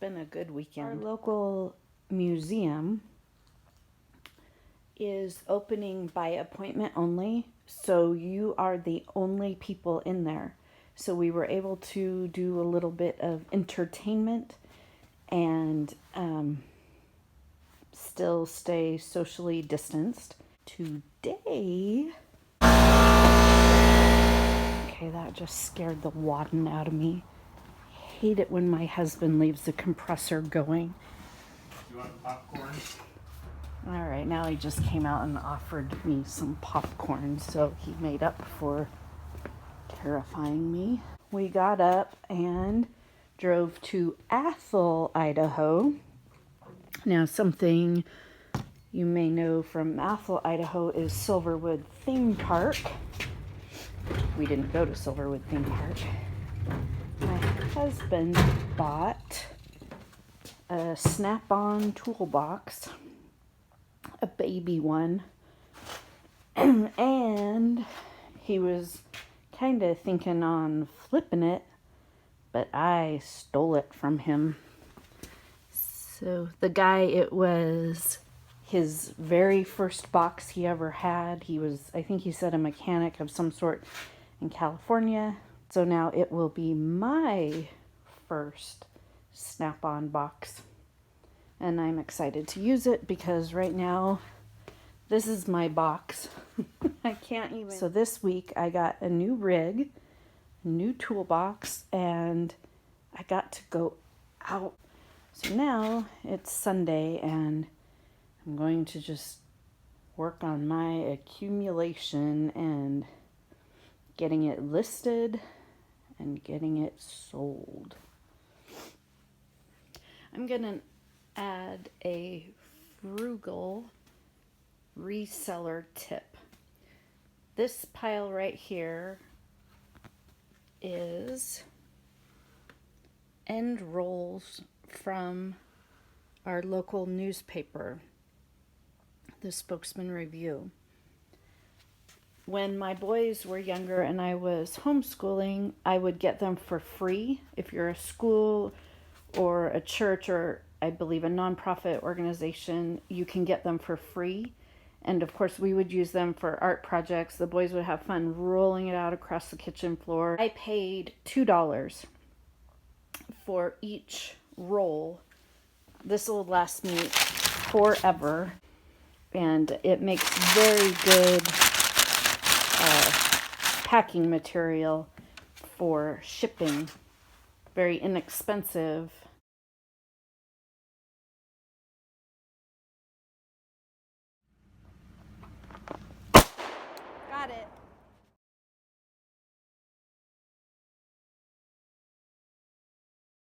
been a good weekend. Our local museum is opening by appointment only, so you are the only people in there. So we were able to do a little bit of entertainment and still stay socially distanced. Today, okay, that just scared the waddin out of me. Hate it when my husband leaves the compressor going. You want popcorn? All right, now he just came out and offered me some popcorn, so he made up for terrifying me. We got up and drove to Athol, Idaho. Now, something you may know from Athol, Idaho is Silverwood Theme Park. We didn't go to Silverwood Theme Park. My husband bought a snap-on toolbox, a baby one, and he was kind of thinking on flipping it, but I stole it from him. So the guy, it was his very first box he ever had. He was, I think he said, a mechanic of some sort in California. So now it will be my first snap-on box. And I'm excited to use it because right now, this is my box. I can't even. So this week I got a new rig, a new toolbox, and I got to go out. So now it's Sunday and I'm going to just work on my accumulation and getting it listed and getting it sold. I'm going to add a frugal reseller tip. This pile right here is end rolls from our local newspaper, the Spokesman Review. When my boys were younger and I was homeschooling, I would get them for free. If you're a school or a church or I believe a nonprofit organization, you can get them for free. And of course we would use them for art projects. The boys would have fun rolling it out across the kitchen floor. I paid $2 for each roll. This will last me forever. And it makes very good packing material for shipping. Very inexpensive